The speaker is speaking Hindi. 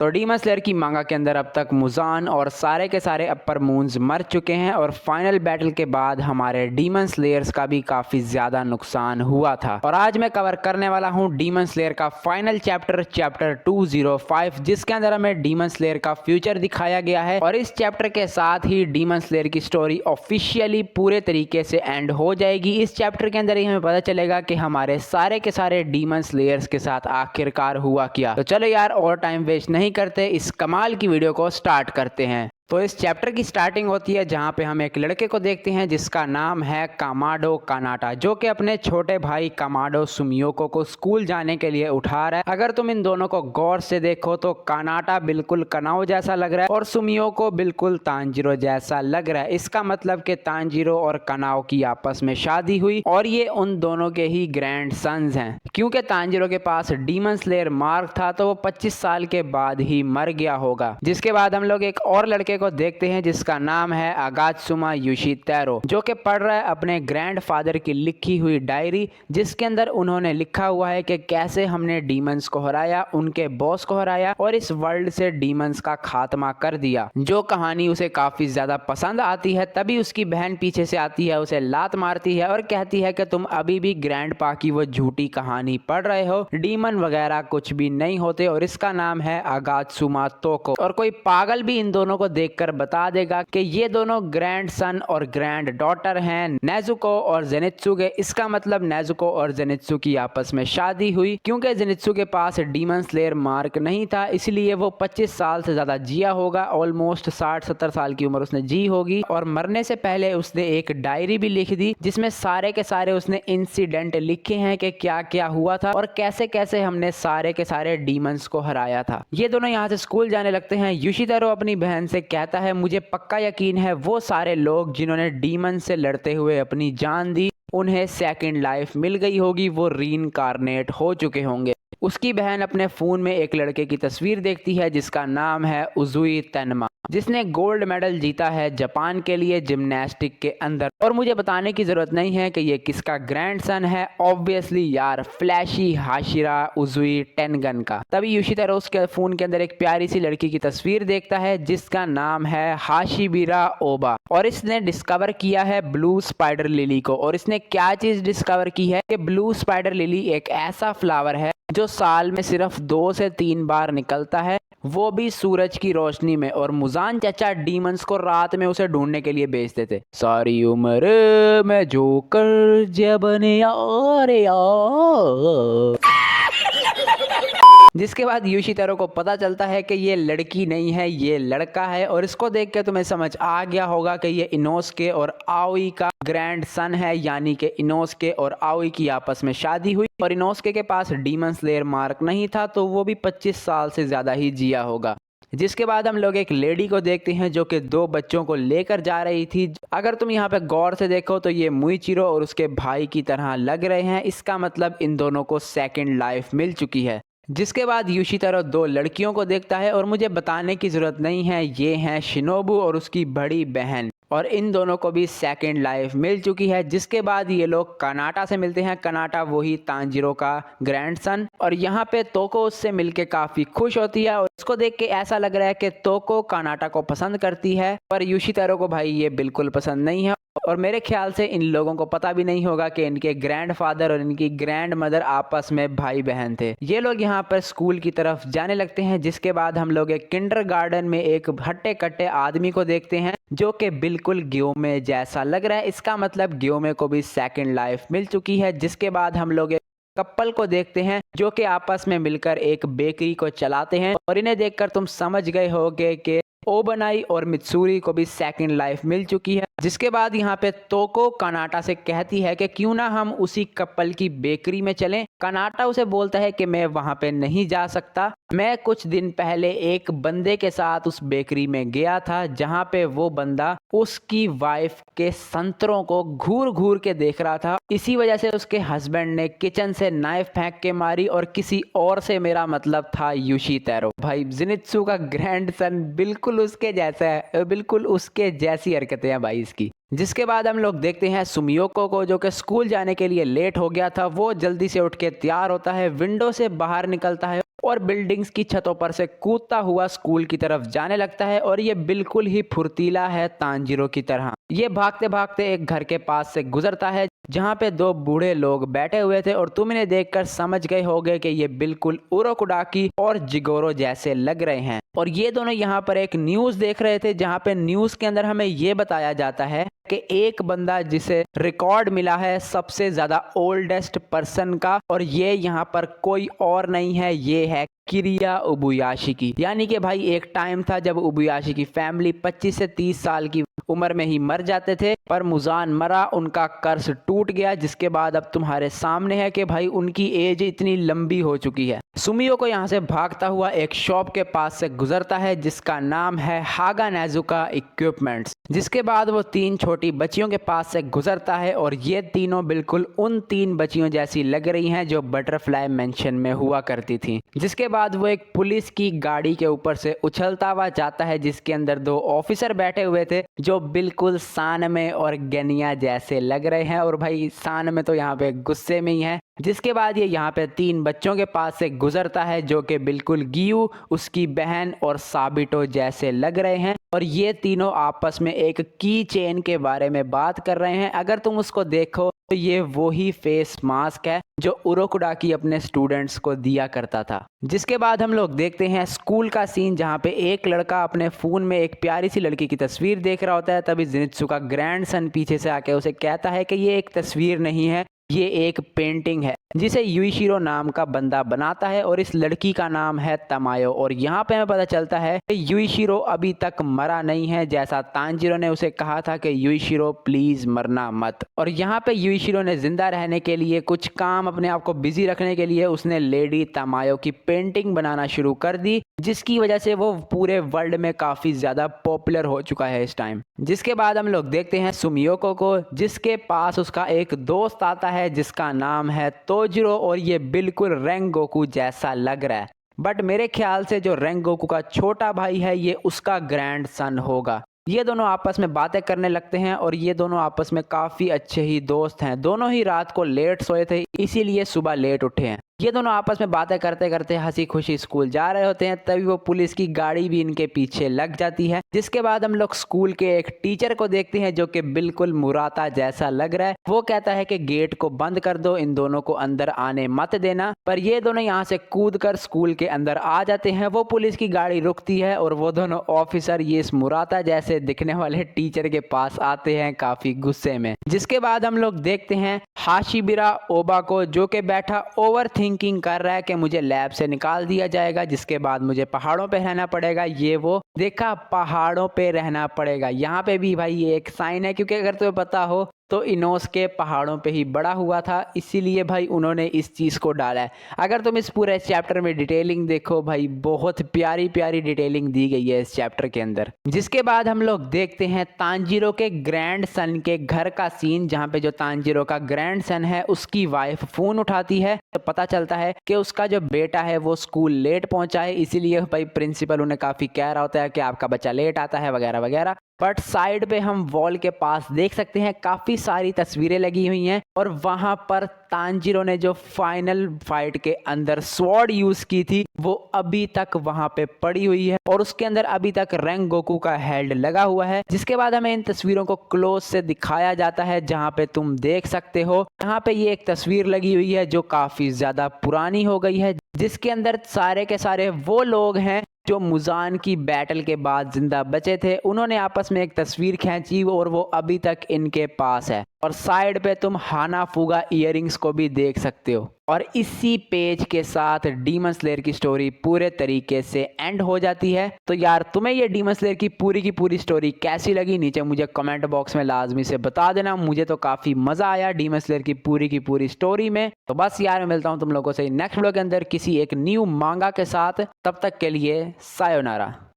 तो डीमन स्लेयर की मांगा के अंदर अब तक मुजान और सारे के सारे अपर मून्स मर चुके हैं और फाइनल बैटल के बाद हमारे डीमन स्लेयर्स का भी काफ़ी ज़्यादा नुकसान हुआ था। और आज मैं कवर करने वाला हूं डीमन स्लेयर का फाइनल चैप्टर 205, जिसके अंदर हमें डीमन स्लेयर का फ्यूचर दिखाया गया है। और इस चैप्टर के साथ ही डीमन स्लेयर की स्टोरी ऑफिशियली पूरे तरीके से एंड हो जाएगी। इस चैप्टर के अंदर ही हमें पता चलेगा कि हमारे सारे के सारे डीमन स्लेयर्स के साथ आखिरकार हुआ क्या। तो चलो यार और टाइम वेस्ट नहीं करते, इस कमाल की वीडियो को स्टार्ट करते हैं। तो इस चैप्टर की स्टार्टिंग होती है जहां पे हम एक लड़के को देखते हैं जिसका नाम है कामाडो कानाटा, जो कि अपने छोटे भाई कामाडो सुमियोको को स्कूल जाने के लिए उठा रहा है। अगर तुम इन दोनों को गौर से देखो तो कानाटा बिल्कुल कनाओ जैसा लग रहा है और सुमियोको बिल्कुल तांजीरो जैसा लग रहा है। इसका मतलब कि तांजीरो और कनाओ की आपस में शादी हुई और ये उन दोनों के ही ग्रैंड सन्स हैं। क्योंकि तांजीरो के पास डीमन स्लेयर मार्क था तो वो 25 साल के बाद ही मर गया होगा। जिसके बाद हम लोग एक और लड़के को देखते हैं जिसका नाम है अगात्सुमा योशितेरो, जो कि पढ़ रहा है अपने ग्रैंडफादर की लिखी हुई डायरी, जिसके अंदर उन्होंने लिखा हुआ है कि कैसे हमने डीमंस को हराया, उनके बॉस को हराया और इस वर्ल्ड से डीमंस का खात्मा कर दिया। जो कहानी उसे काफी ज्यादा पसंद आती है। तभी उसकी बहन पीछे से आती है, उसे लात मारती है और कहती है कि तुम अभी भी ग्रैंडपा की वो झूठी कहानी पढ़ रहे हो, डीमन वगैरह कुछ भी नहीं होते। और इसका नाम है अगात्सुमा तोको। और कोई पागल भी इन दोनों को देखकर बता देगा कि ये दोनों ग्रैंड सन और ग्रैंड डॉटर हैं, नेजुको और जेनित्सु। इसका मतलब नेजुको और जेनित्सु की आपस में शादी हुई। क्योंकि जेनित्सु के पास डीमन स्लेयर मार्क नहीं था, इसलिए वो 25 साल से ज्यादा जिया होगा। ऑलमोस्ट 60-70 साल की उम्र उसने जी होगी। और मरने से पहले उसने एक डायरी भी लिख दी जिसमें सारे के सारे उसने इंसिडेंट लिखे हैं कि क्या क्या हुआ था और कैसे कैसे हमने सारे के सारे डीमंस को हराया था। ये दोनों यहाँ से स्कूल जाने लगते हैं। योशितेरो अपनी बहन से कहता है मुझे पक्का यकीन है वो सारे लोग जिन्होंने डीमन से लड़ते हुए अपनी जान दी उन्हें सेकंड लाइफ मिल गई होगी, वो रीइंकार्नेट हो चुके होंगे। उसकी बहन अपने फोन में एक लड़के की तस्वीर देखती है जिसका नाम है उजुई तेनमा, जिसने गोल्ड मेडल जीता है जापान के लिए जिम्नास्टिक के अंदर। और मुझे बताने की जरूरत नहीं है कि ये किसका ग्रैंडसन है, ऑब्वियसली यार फ्लैशी हाशिरा उजुई टेनगन का। तभी योशितेरो उसके फोन के अंदर एक प्यारी सी लड़की की तस्वीर देखता है जिसका नाम है हाशिबिरा ओबा और इसने डिस्कवर किया है ब्लू स्पाइडर लिली को। और इसने क्या चीज डिस्कवर की है कि ब्लू स्पाइडर लिली एक ऐसा फ्लावर है जो साल में सिर्फ 2 से 3 बार निकलता है, वो भी सूरज की रोशनी में। और मुजान चाचा डीमंस को रात में उसे ढूंढने के लिए भेजते थे। सारी उम्र मैं जोकर जब बने यार यार। जिसके बाद योशितेरो को पता चलता है कि ये लड़की नहीं है, ये लड़का है। और इसको देख के तुम्हें समझ आ गया होगा कि ये इनोसुके और आओई का ग्रैंड सन है, यानी कि इनोसुके और आओई की आपस में शादी हुई और इनोसुके के पास डीमन स्लेयर मार्क नहीं था तो वो भी 25 साल से ज्यादा ही जिया होगा। जिसके बाद हम लोग एक लेडी को देखते हैं जो कि 2 बच्चों को लेकर जा रही थी। अगर तुम यहाँ पे गौर से देखो तो ये मुइचिरो और उसके भाई की तरह लग रहे हैं। इसका मतलब इन दोनों को सेकंड लाइफ मिल चुकी है। जिसके बाद योशितेरो 2 लड़कियों को देखता है और मुझे बताने की जरूरत नहीं है, ये हैं शिनोबु और उसकी बड़ी बहन। और इन दोनों को भी सेकंड लाइफ मिल चुकी है। जिसके बाद ये लोग कानाटा से मिलते हैं। कानाटा वही तांजीरो का ग्रैंडसन। और यहाँ पे तोको उससे मिलके काफी खुश होती है और इसको देख के ऐसा लग रहा है कि तोको कानाटा को पसंद करती है, पर योशितेरो को भाई ये बिल्कुल पसंद नहीं है। और मेरे ख्याल से इन लोगों को पता भी नहीं होगा कि इनके ग्रैंडफादर और इनकी ग्रैंड मदर आपस में भाई बहन थे। ये लोग यहाँ पर स्कूल की तरफ जाने लगते हैं। जिसके बाद हम लोग एक किंडरगार्टन में एक हट्टे कट्टे आदमी को देखते हैं जो कि बिल्कुल ग्योमे जैसा लग रहा है। इसका मतलब ग्योमे को भी सेकंड लाइफ मिल चुकी है। जिसके बाद हम लोग कपल को देखते हैं जो कि आपस में मिलकर एक बेकरी को चलाते हैं। और इन्हें देखकर तुम समझ गए होगे कि ओबनाई और मित्सुरी को भी सेकंड लाइफ मिल चुकी है। जिसके बाद यहाँ पे तोको कानाटा से कहती है कि क्यों ना हम उसी कपल की बेकरी में चलें। कानाटा उसे बोलता है कि मैं वहां पे नहीं जा सकता, मैं कुछ दिन पहले एक बंदे के साथ उस बेकरी में गया था जहां पे वो बंदा उसकी वाइफ के संतरों को घूर घूर के देख रहा था। इसी वजह से उसके हस्बैंड ने किचन से नाइफ फेंक के मारी और किसी और से मेरा मतलब था योशितेरो। भाई जेनित्सु का ग्रैंडसन बिल्कुल उसके जैसा है, बिल्कुल उसके जैसी हरकतें हैं भाई गाइस की। जिसके बाद हम लोग देखते हैं सुमियोको को, जो कि स्कूल जाने के लिए लेट हो गया था। वो जल्दी से उठ के तैयार होता है, विंडो से बाहर निकलता है और बिल्डिंग्स की छतों पर से कूदता हुआ स्कूल की तरफ जाने लगता है। और ये बिल्कुल ही फुर्तीला है तांजीरो की तरह। ये भागते भागते एक घर के पास से गुजरता है जहाँ पे दो बूढ़े लोग बैठे हुए थे और तुम इन्हें देखकर समझ गए होगे कि ये बिल्कुल उरोकुडाकी और जिगोरो जैसे लग रहे हैं। और ये दोनों यहाँ पर एक न्यूज़ देख रहे थे, जहाँ पे न्यूज़ के अंदर हमें ये बताया जाता है कि एक बंदा जिसे रिकॉर्ड मिला है सबसे ज्यादा ओल्डेस्ट पर्सन का, और ये यहाँ पर कोई और नहीं है, ये है किरिया उबुयाशी। यानी कि भाई एक टाइम था जब उबुयाशी की फैमिली 25 से 30 साल की उम्र में ही मर जाते थे, पर मुजान मरा, उनका कर्ज टूट गया। जिसके बाद अब तुम्हारे सामने है कि भाई उनकी एज इतनी लंबी हो चुकी है। सुमियो को यहाँ से भागता हुआ एक शॉप के पास से गुजरता है जिसका नाम है हागा नेजुका इक्विपमेंट्स। जिसके बाद वो तीन छोटी बच्चियों के पास से गुजरता है और ये तीनों बिल्कुल उन तीन बच्चियों जैसी लग रही हैं जो बटरफ्लाई मेंशन में हुआ करती थी। जिसके बाद वो एक पुलिस की गाड़ी के ऊपर से उछलता हुआ जाता है जिसके अंदर दो ऑफिसर बैठे हुए थे जो बिल्कुल सान में और गनिया जैसे लग रहे हैं। और भाई सान में तो यहाँ पे गुस्से में ही है। जिसके बाद ये यहाँ पे तीन बच्चों के पास से गुजरता है जो कि बिल्कुल गियू, उसकी बहन और साबिटो जैसे लग रहे हैं। और ये तीनों आपस में एक की चेन के बारे में बात कर रहे हैं। अगर तुम उसको देखो तो ये वही फेस मास्क है जो उरोकुडाकी अपने स्टूडेंट्स को दिया करता था। जिसके बाद हम लोग देखते हैं स्कूल का सीन जहाँ पे एक लड़का अपने फोन में एक प्यारी सी लड़की की तस्वीर देख रहा होता है। तभी जेनित्सु का ग्रैंडसन पीछे से आके उसे कहता है कि ये एक तस्वीर नहीं है, ये एक पेंटिंग है जिसे युइशिरो नाम का बंदा बनाता है और इस लड़की का नाम है तमायो। और यहाँ पे हमें पता चलता है कि युइशिरो अभी तक मरा नहीं है, जैसा तांजीरो ने उसे कहा था कि युइशिरो प्लीज मरना मत। और यहाँ पे युइशिरो ने जिंदा रहने के लिए, कुछ काम अपने आप को बिजी रखने के लिए उसने लेडी तमायो की पेंटिंग बनाना शुरू कर दी, जिसकी वजह से वो पूरे वर्ल्ड में काफी ज्यादा पॉपुलर हो चुका है इस टाइम। जिसके बाद हम लोग देखते हैं सुमियोको को, जिसके पास उसका एक दोस्त आता है जिसका नाम है तोजिरो। और ये बिल्कुल रेंगोकू जैसा लग रहा है, बट मेरे ख्याल से जो रेंगोकू का छोटा भाई है ये उसका ग्रैंड सन होगा। ये दोनों आपस में बातें करने लगते हैं और ये दोनों आपस में काफी अच्छे ही दोस्त हैं। दोनों ही रात को लेट सोए थे, इसीलिए सुबह लेट उठे हैं। ये दोनों आपस में बातें करते करते हंसी खुशी स्कूल जा रहे होते हैं, तभी वो पुलिस की गाड़ी भी इनके पीछे लग जाती है। जिसके बाद हम लोग स्कूल के एक टीचर को देखते हैं जो कि बिल्कुल मुराता जैसा लग रहा है। वो कहता है कि गेट को बंद कर दो, इन दोनों को अंदर आने मत देना। पर ये दोनों यहाँ से कूदकर स्कूल के अंदर आ जाते हैं। वो पुलिस की गाड़ी रुकती है और वो दोनों ऑफिसर ये इस मुराता जैसे दिखने वाले टीचर के पास आते हैं काफी गुस्से में। जिसके बाद हम लोग देखते हैं हाशिबिरा ओबा को, जो कि बैठा ओवर थिंकिंग कर रहा है कि मुझे लैब से निकाल दिया जाएगा, जिसके बाद मुझे पहाड़ों पे रहना पड़ेगा। ये वो देखा, पहाड़ों पे रहना पड़ेगा। यहाँ पे भी भाई ये एक साइन है, क्योंकि अगर तुम्हें पता हो तो इनोसके पहाड़ों पे ही बड़ा हुआ था, इसीलिए भाई उन्होंने इस चीज़ को डाला है। अगर तुम इस पूरे चैप्टर में डिटेलिंग देखो भाई, बहुत प्यारी प्यारी डिटेलिंग दी गई है इस चैप्टर के अंदर। जिसके बाद हम लोग देखते हैं तांजीरो के ग्रैंड सन के घर का सीन, जहाँ पे जो तांजीरो का ग्रैंड सन है उसकी वाइफ फोन उठाती है तो पता चलता है कि उसका जो बेटा है वो स्कूल लेट पहुंचा है, इसीलिए भाई प्रिंसिपल उन्हें काफ़ी कह रहा होता है कि आपका बच्चा लेट आता है वगैरह वगैरह। बट साइड पे हम वॉल के पास देख सकते हैं काफ़ी सारी तस्वीरें लगी हुई हैं और वहाँ पर तांजीरो ने जो फाइनल फाइट के अंदर स्वॉर्ड यूज़ की थी वो अभी तक वहाँ पे पड़ी हुई है और उसके अंदर अभी तक रेंगोकू का हेल्ड लगा हुआ है। जिसके बाद हमें इन तस्वीरों को क्लोज से दिखाया जाता है, जहाँ पे तुम देख सकते हो यहाँ पे ये एक तस्वीर लगी हुई है जो काफ़ी ज़्यादा पुरानी हो गई है, जिसके अंदर सारे के सारे वो लोग हैं जो मुजान की बैटल के बाद जिंदा बचे थे। उन्होंने आपस में एक तस्वीर खींची और वो अभी तक इनके पास है। और साइड पे तुम हानाफुगा इयररिंग्स को भी देख सकते हो। और इसी पेज के साथ डीमन स्लेयर की स्टोरी पूरे तरीके से एंड हो जाती है। तो यार तुम्हें ये डीमन स्लेयर की पूरी स्टोरी कैसी लगी, नीचे मुझे कमेंट बॉक्स में लाजमी से बता देना। मुझे तो काफ़ी मज़ा आया डीमन स्लेयर की पूरी स्टोरी में। तो बस यार मैं मिलता हूँ तुम लोगों से नेक्स्ट वीडियो के अंदर किसी एक न्यू मांगा के साथ। तब तक के लिए सायोनारा।